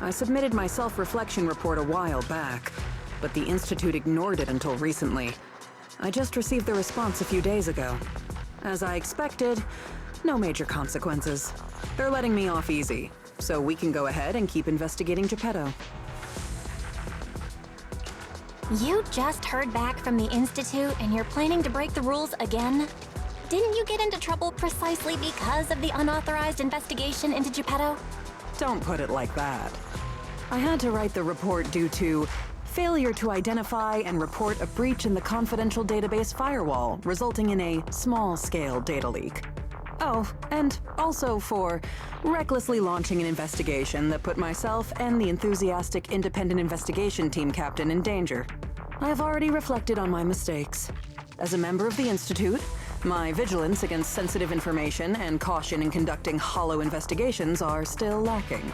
I submitted my self-reflection report a while back, but the Institute ignored it until recently. I just received the response a few days ago. As I expected, no major consequences. They're letting me off easy, so we can go ahead and keep investigating Geppetto. You just heard back from the Institute and you're planning to break the rules again? Didn't you get into trouble precisely because of the unauthorized investigation into Geppetto? Don't put it like that. I had to write the report due to failure to identify and report a breach in the confidential database firewall, resulting in a small-scale data leak. Oh, and also for recklessly launching an investigation that put myself and the enthusiastic independent investigation team captain in danger. I have already reflected on my mistakes. As a member of the Institute, my vigilance against sensitive information and caution in conducting hollow investigations are still lacking.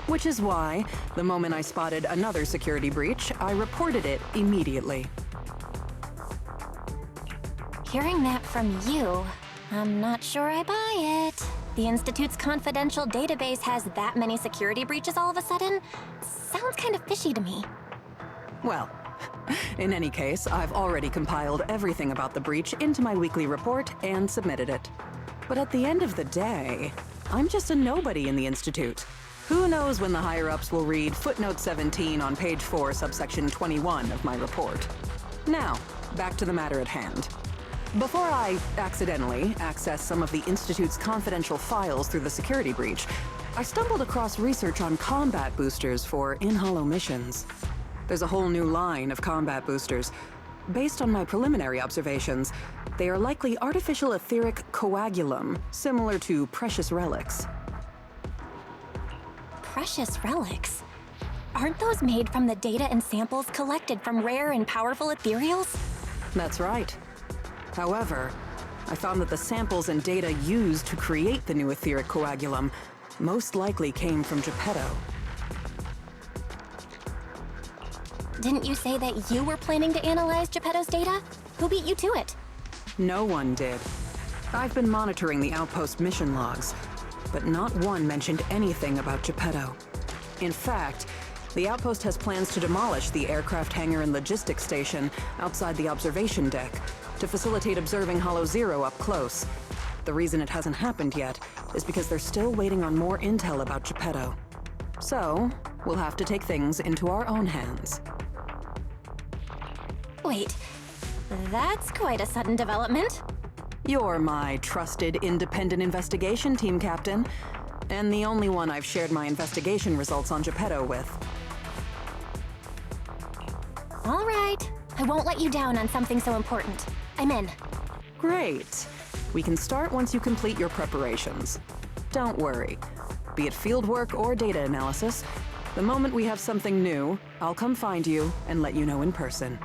Which is why, the moment I spotted another security breach, I reported it immediately. Hearing that from you, I'm not sure I buy it. The Institute's confidential database has that many security breaches all of a sudden? Sounds kind of fishy to me. Well, in any case, I've already compiled everything about the breach into my weekly report and submitted it. But at the end of the day, I'm just a nobody in the Institute. Who knows when the higher-ups will read footnote 17 on page 4, subsection 21 of my report. Now, back to the matter at hand. Before I accidentally access some of the Institute's confidential files through the security breach, I stumbled across research on combat boosters for in-hollow missions. There's a whole new line of combat boosters. Based on my preliminary observations, they are likely artificial etheric coagulum, similar to precious relics. Precious relics? Aren't those made from the data and samples collected from rare and powerful ethereals? That's right. However, I found that the samples and data used to create the new etheric coagulum most likely came from Geppetto. Didn't you say that you were planning to analyze Geppetto's data? Who beat you to it? No one did. I've been monitoring the outpost mission logs, but not one mentioned anything about Geppetto. In fact, the outpost has plans to demolish the aircraft hangar and logistics station outside the observation deck to facilitate observing Hollow Zero up close. The reason it hasn't happened yet is because they're still waiting on more intel about Geppetto. So, we'll have to take things into our own hands. Wait, that's quite a sudden development. You're my trusted independent investigation team captain, and the only one I've shared my investigation results on Geppetto with. All right, I won't let you down on something so important. I'm in. Great. We can start once you complete your preparations. Don't worry. Be it fieldwork or data analysis, the moment we have something new, I'll come find you and let you know in person.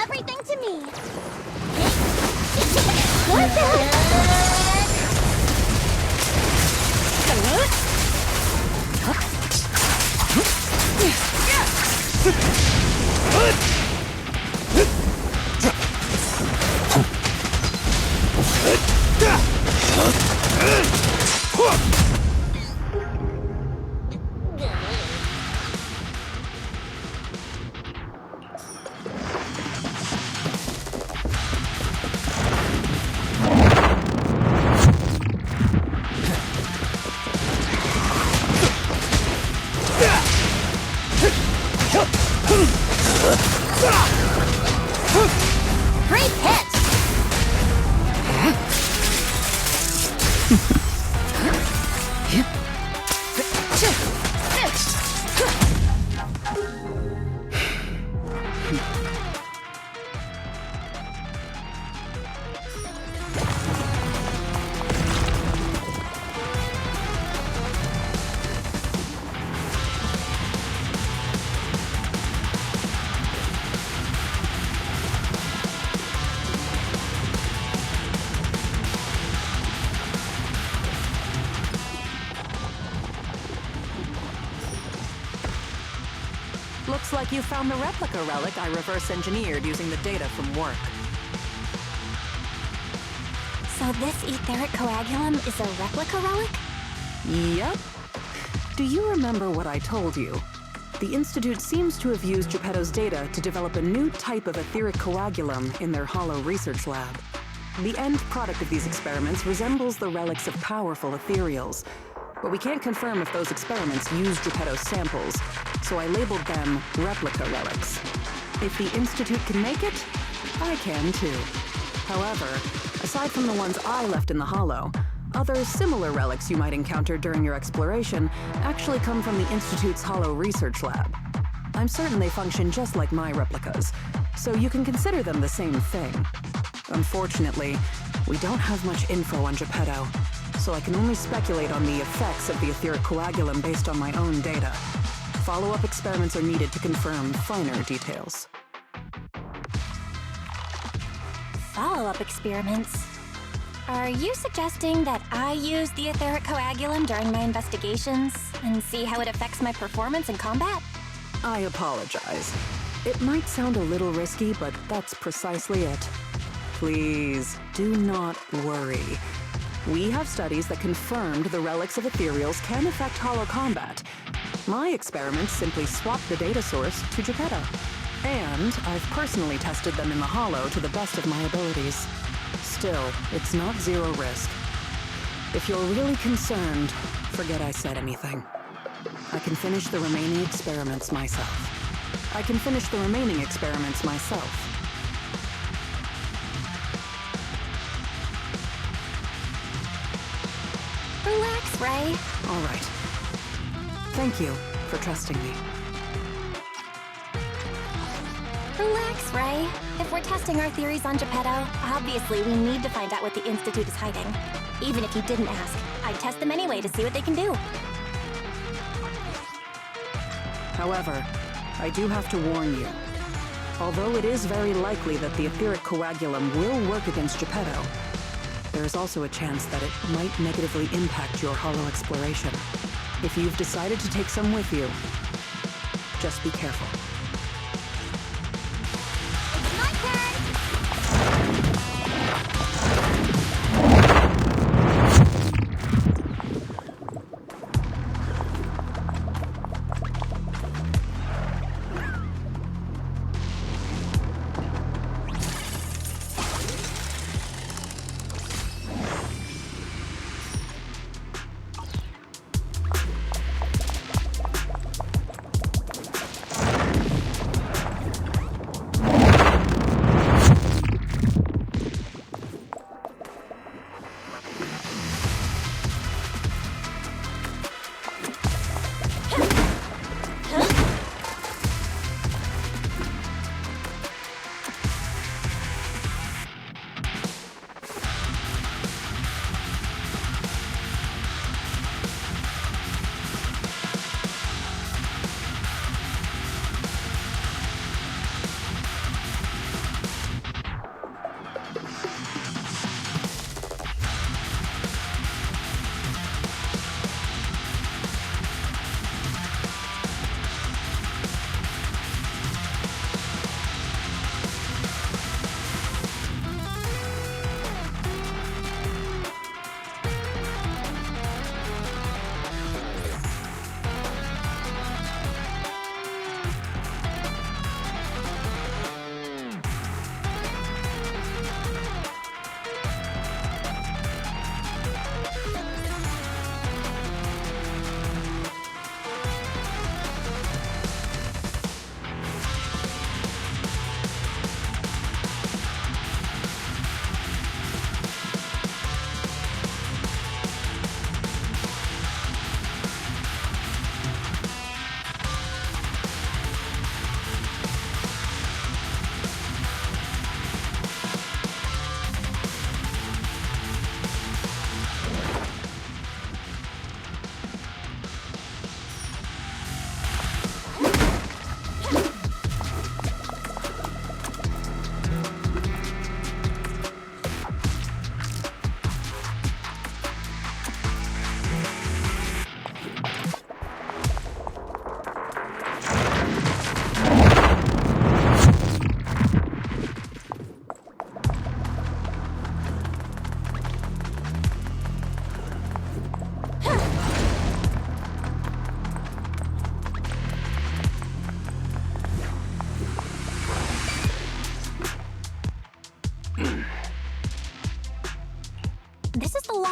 everything to me. What the? Great hit! Looks like you found the replica relic I reverse engineered using the data from work. So this etheric coagulum is a replica relic? Yep. Do you remember what I told you? The Institute seems to have used Geppetto's data to develop a new type of etheric coagulum in their hollow research lab. The end product of these experiments resembles the relics of powerful ethereals, but we can't confirm if those experiments used Geppetto's samples, so I labeled them replica relics. If the Institute can make it, I can too. However, aside from the ones I left in the hollow, other similar relics you might encounter during your exploration actually come from the Institute's hollow research lab. I'm certain they function just like my replicas, so you can consider them the same thing. Unfortunately, we don't have much info on Geppetto, so I can only speculate on the effects of the etheric coagulum based on my own data. Follow-up experiments are needed to confirm finer details. Follow-up experiments? Are you suggesting that I use the etheric coagulum during my investigations and see how it affects my performance in combat? I apologize. It might sound a little risky, but that's precisely it. Please, do not worry. We have studies that confirmed the relics of ethereals can affect hollow combat. My experiments simply swapped the data source to Geppetto. And I've personally tested them in the hollow to the best of my abilities. Still, it's not zero risk. If you're really concerned, forget I said anything. I can finish the remaining experiments myself. Relax, Ray. All right. Thank you for trusting me. Relax, Ray. If we're testing our theories on Geppetto, obviously we need to find out what the Institute is hiding. Even if you didn't ask, I'd test them anyway to see what they can do. However, I do have to warn you. Although it is very likely that the etheric coagulum will work against Geppetto, there is also a chance that it might negatively impact your hollow exploration. If you've decided to take some with you, just be careful. It's my turn!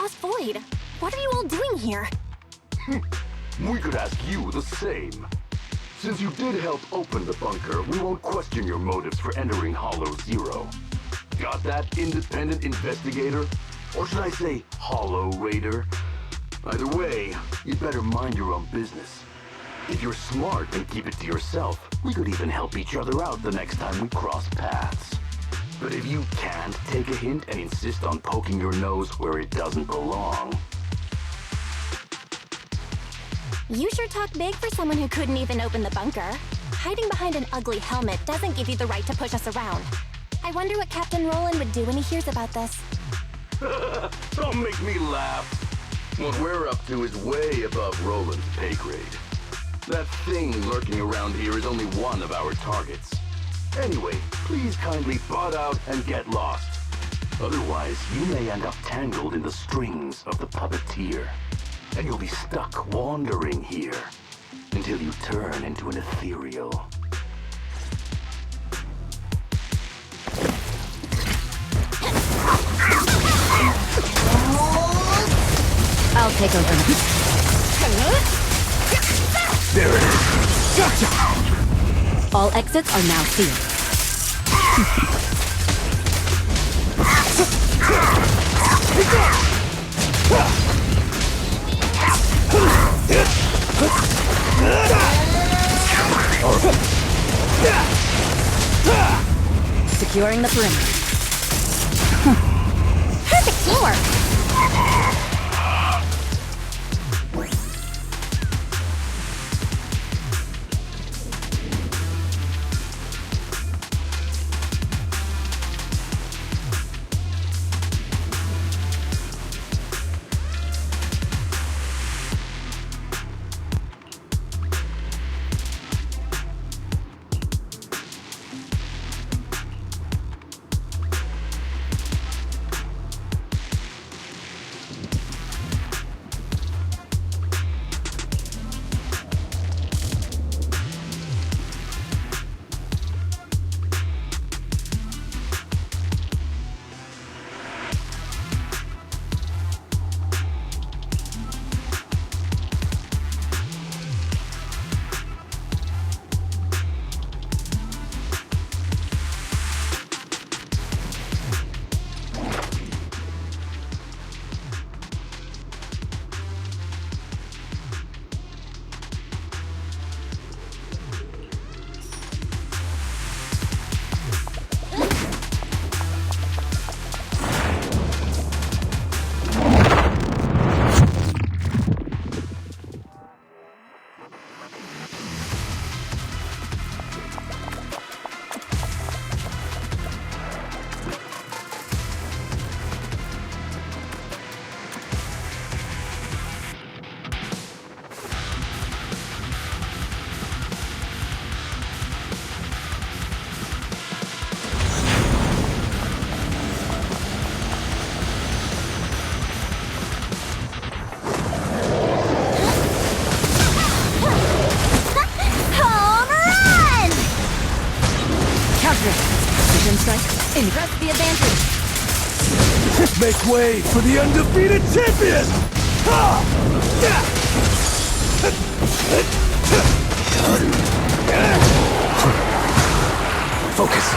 Boss Void. What are you all doing here? We could ask you the same. Since you did help open the bunker, we won't question your motives for entering Hollow Zero. Got that, independent investigator? Or should I say, Hollow Raider? Either way, you'd better mind your own business. If you're smart and keep it to yourself, we could even help each other out the next time we cross paths. But if you can't take a hint and insist on poking your nose where it doesn't belong... You sure talk big for someone who couldn't even open the bunker. Hiding behind an ugly helmet doesn't give you the right to push us around. I wonder what Captain Roland would do when he hears about this. Don't make me laugh. What we're up to is way above Roland's pay grade. That thing lurking around here is only one of our targets. Anyway, please kindly butt out and get lost. Otherwise, you may end up tangled in the strings of the puppeteer. And you'll be stuck wandering here until you turn into an ethereal. I'll take over now. There it is! Gotcha! All exits are now sealed. Securing the perimeter. Perfect teamwork! Press the advantage. Make way for the undefeated champion! Ha! Focus.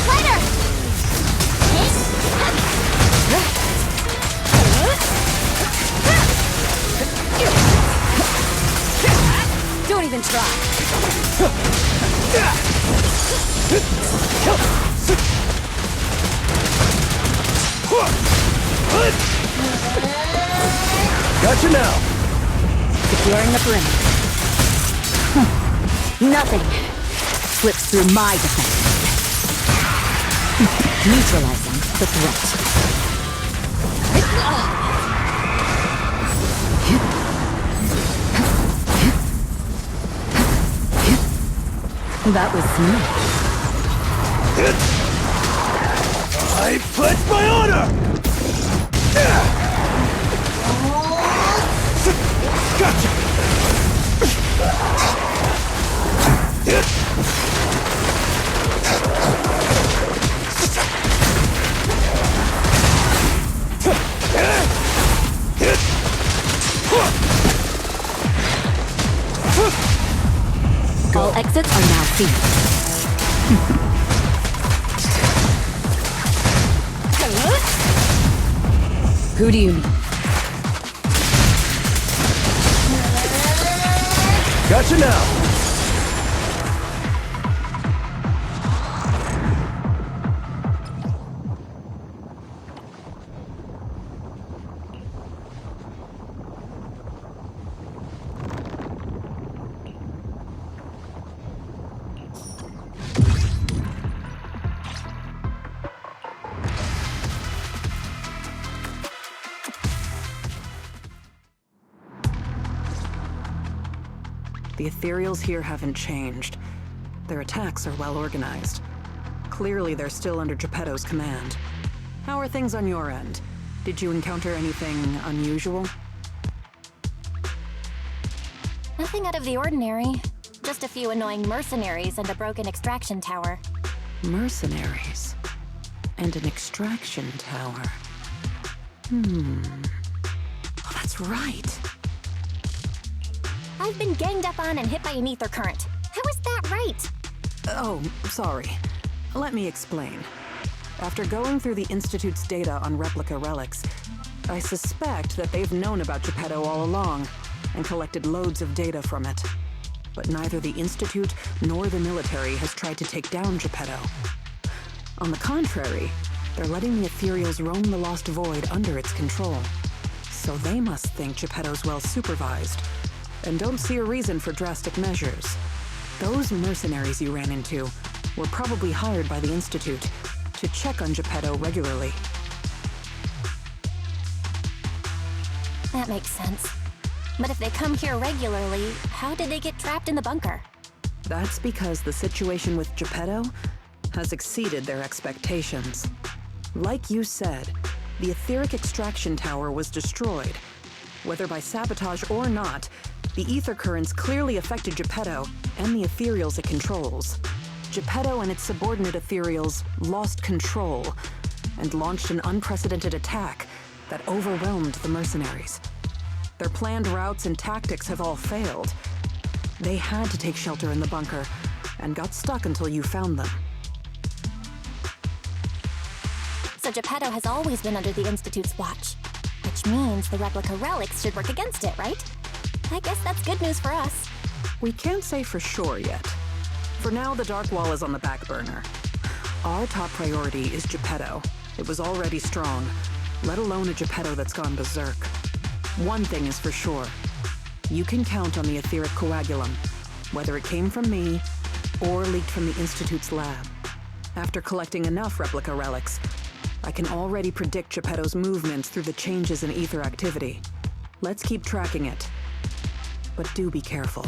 Fighter! Don't even try. Gotcha now! Securing the perimeter. Nothing slips through my defense. Neutralizing the threat. That was smooth. I pledge my honor! Gotcha! exits are now sealed. Who do you need? Gotcha now! The ethereals here haven't changed. Their attacks are well organized. Clearly, they're still under Geppetto's command. How are things on your end? Did you encounter anything unusual? Nothing out of the ordinary. Just a few annoying mercenaries and a broken extraction tower. Mercenaries. And an extraction tower. Oh, that's right. I've been ganged up on and hit by an ether current. How is that right? Oh, sorry. Let me explain. After going through the Institute's data on replica relics, I suspect that they've known about Geppetto all along and collected loads of data from it. But neither the Institute nor the military has tried to take down Geppetto. On the contrary, they're letting the ethereals roam the Lost Void under its control. So they must think Geppetto's well supervised, and don't see a reason for drastic measures. Those mercenaries you ran into were probably hired by the Institute to check on Geppetto regularly. That makes sense. But if they come here regularly, how did they get trapped in the bunker? That's because the situation with Geppetto has exceeded their expectations. Like you said, the etheric extraction tower was destroyed. Whether by sabotage or not, the ether currents clearly affected Geppetto and the ethereals it controls. Geppetto and its subordinate ethereals lost control and launched an unprecedented attack that overwhelmed the mercenaries. Their planned routes and tactics have all failed. They had to take shelter in the bunker and got stuck until you found them. So Geppetto has always been under the Institute's watch, which means the replica relics should work against it, right? I guess that's good news for us. We can't say for sure yet. For now, the Dark Wall is on the back burner. Our top priority is Geppetto. It was already strong, let alone a Geppetto that's gone berserk. One thing is for sure. You can count on the etheric coagulum, whether it came from me or leaked from the Institute's lab. After collecting enough replica relics, I can already predict Geppetto's movements through the changes in ether activity. Let's keep tracking it. But do be careful.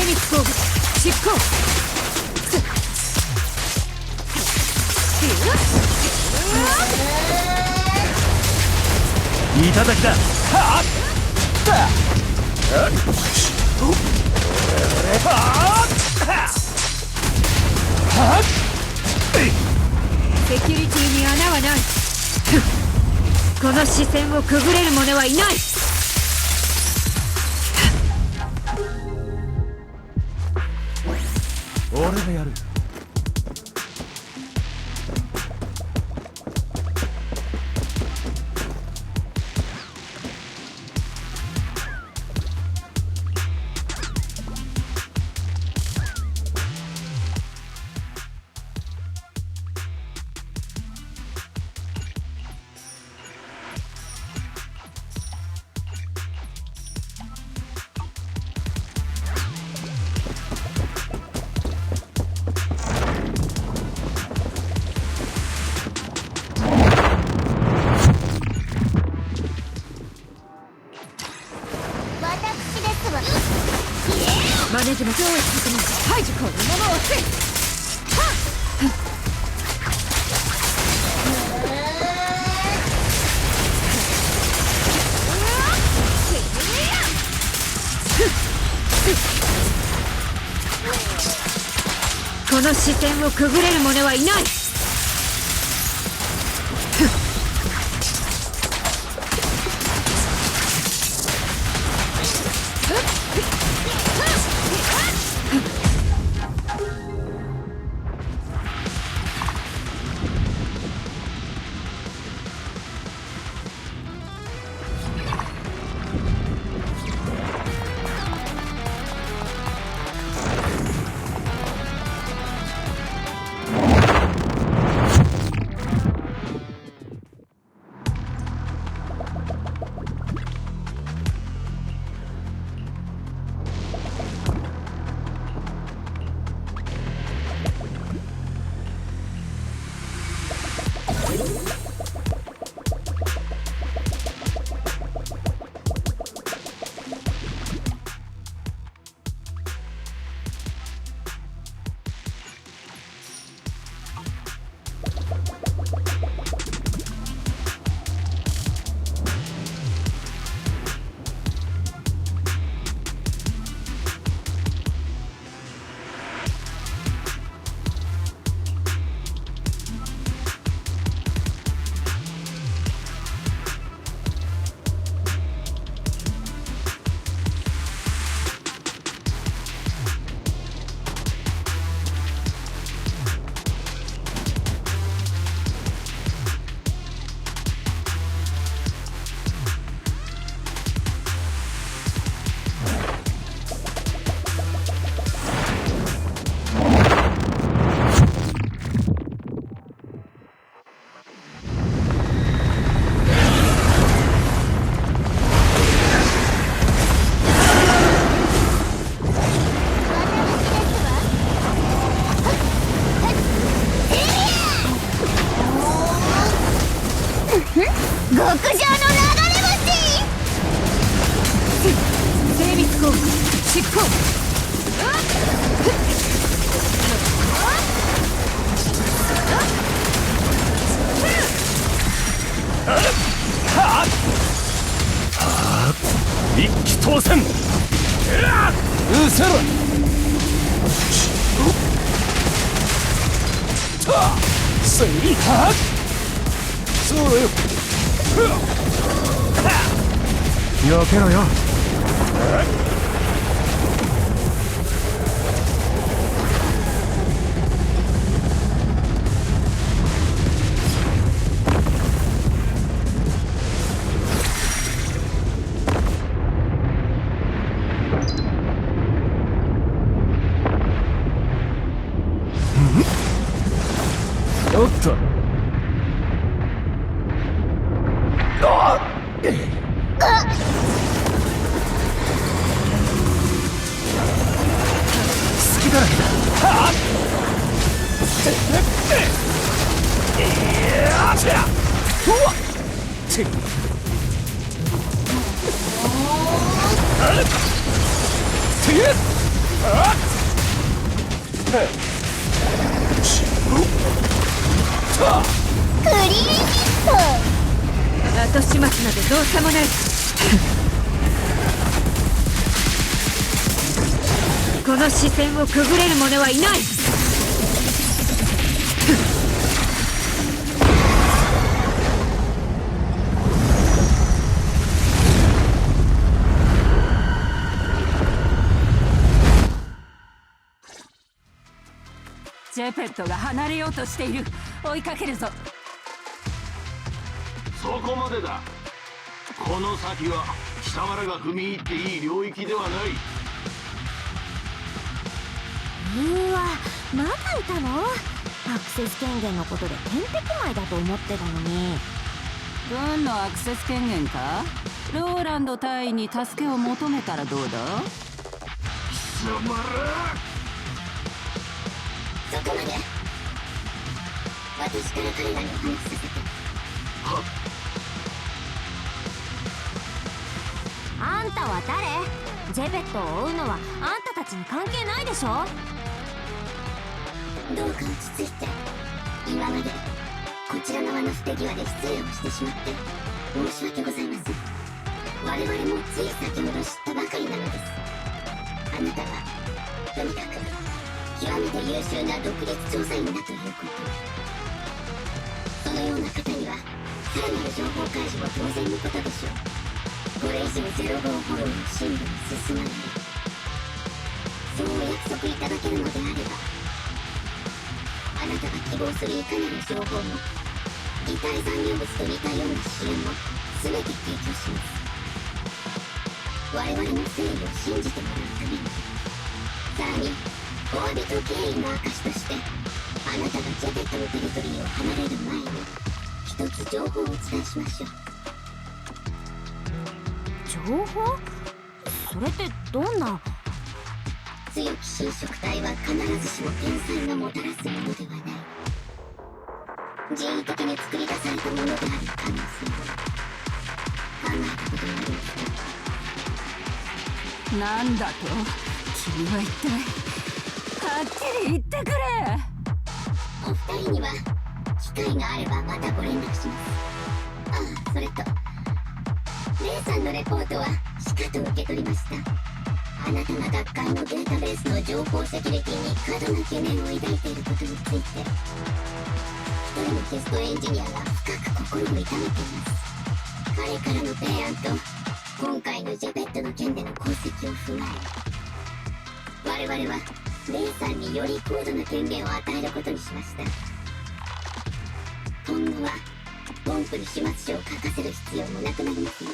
密攻撃執行。いただきだ。はっセキュリティに穴はない。この視線をくぐれる者はいない。俺がやる。マネジメントを確認。排除。このままはせい。この視線をくぐれる者はいない。極上の流れ星。精密攻撃執行。一気当選。うせろ。せいはっ。そうよ。避けろよ。おっと。隙だらけだ。はっ。うわっ。クリーンヒット。後始末などどうしようもない。この視線をくぐれる者はいない。ジェペットが離れようとしている。追いかけるぞ。そこまでだ。この先は貴様らが踏み入っていい領域ではない。うわ、まだいたの？アクセス権限のことで天敵前だと思ってたのに。軍のアクセス権限か？ローランド隊員に助けを求めたらどうだ？貴様らそこまで。私から彼らにお話しさせて。あんたは誰？ジェペットを追うのはあんたたちに関係ないでしょ。どうか落ち着いて。今までこちら側の不手際で失礼をしてしまって申し訳ございません。我々もつい先ほど知ったばかりなのです。あなたはとにかく極めて優秀な独立調査員だということ。そのような方にはさらなる情報開示も当然のことでしょう。これ以上05フォローの進路に進まない。そうお約束いただけるのであれば、あなたが希望するいかなる情報も擬態残留物と似たような支援も全て提供します。我々の誠意を信じてもらうために、さらにお詫びと敬意の証として、あなたがジェペットのテリトリーを離れる前に一つ情報をお伝えしましょう。情報？それってどんな？強き侵食体は必ずしも天才がもたらすものではない。人為的に作り出されたものである可能性を考えたことがありますか？なんだと？君は一体はっきり言ってくれ。お二人には機会があればまたご連絡します。ああ、それとレイさんのレポートはしかと受け取りました。あなたが学会のデータベースの情報セキュリティに過度な懸念を抱いていることについて、一人のテストエンジニアが深く心を痛めています。彼からの提案と今回のジェペットの件での功績を踏まえ、我々はレイさんにより高度な権限を与えることにしました。今後は本部に始末書を書かせる必要もなくなりますよ。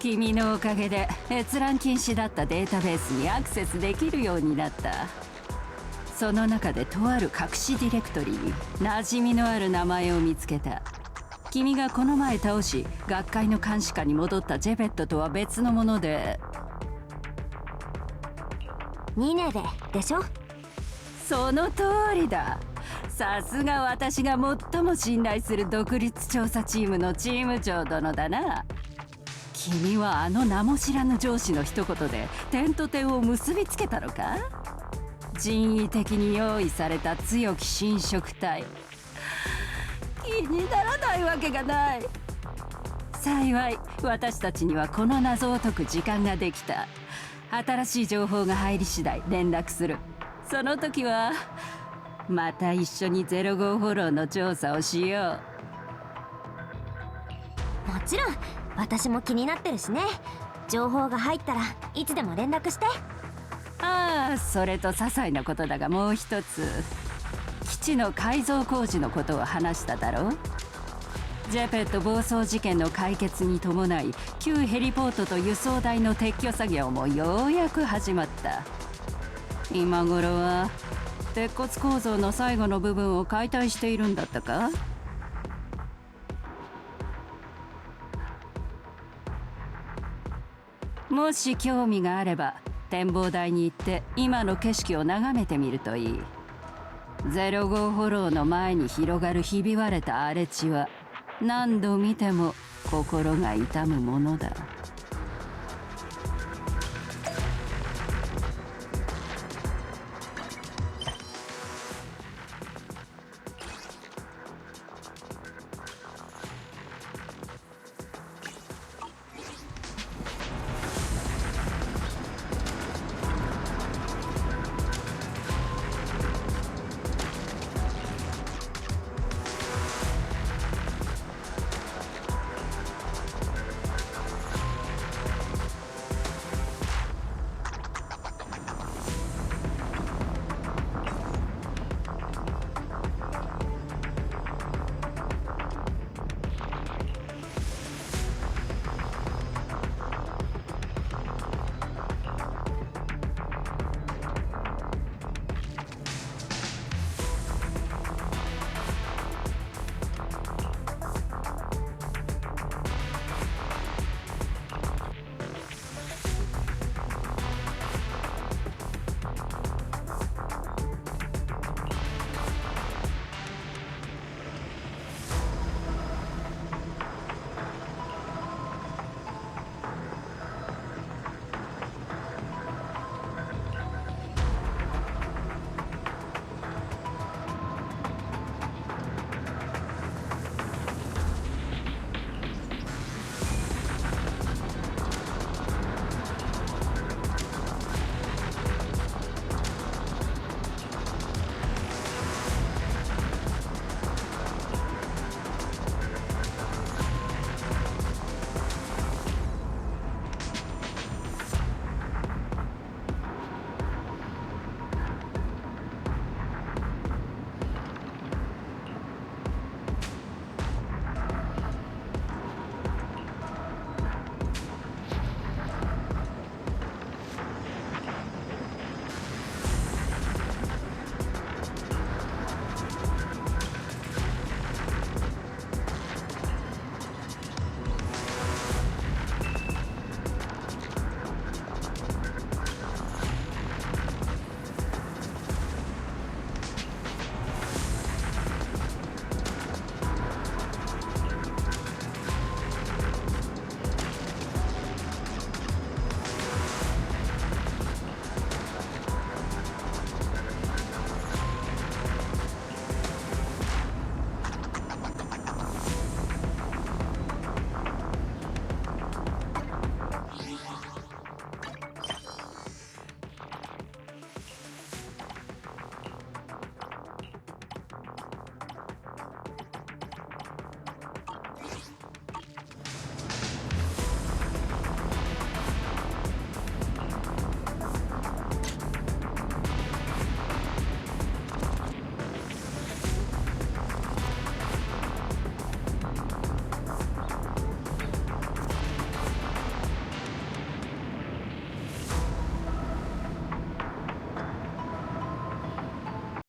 君のおかげで閲覧禁止だったデータベースにアクセスできるようになった。その中でとある隠しディレクトリに馴染みのある名前を見つけた。君がこの前倒し学会の監視下に戻ったジェペットとは別のもので、ニネベでしょ？その通りだ。さすが私が最も信頼する独立調査チームのチーム長殿だな。君はあの名も知らぬ上司の一言で点と点を結びつけたのか？人為的に用意された強き侵食体。気にならないわけがない。幸い私たちにはこの謎を解く時間ができた。新しい情報が入り次第連絡する。その時はまた一緒に05フォローの調査をしよもちろん私も気になってるしね。情報が入ったらいつでも連絡して。う。ああ、それと些細なことだがもう一つ、基地の改造工事のことを話しただろう。ジェペット暴走事件の解決に伴い、旧ヘリポートと輸送台の撤去作業もようやく始まった。今頃は鉄骨構造の最後の部分を解体しているんだったか。もし興味があれば展望台に行って今の景色を眺めてみるといい。05フォローの前に広がるひび割れた荒れ地は何度見ても心が痛むものだ。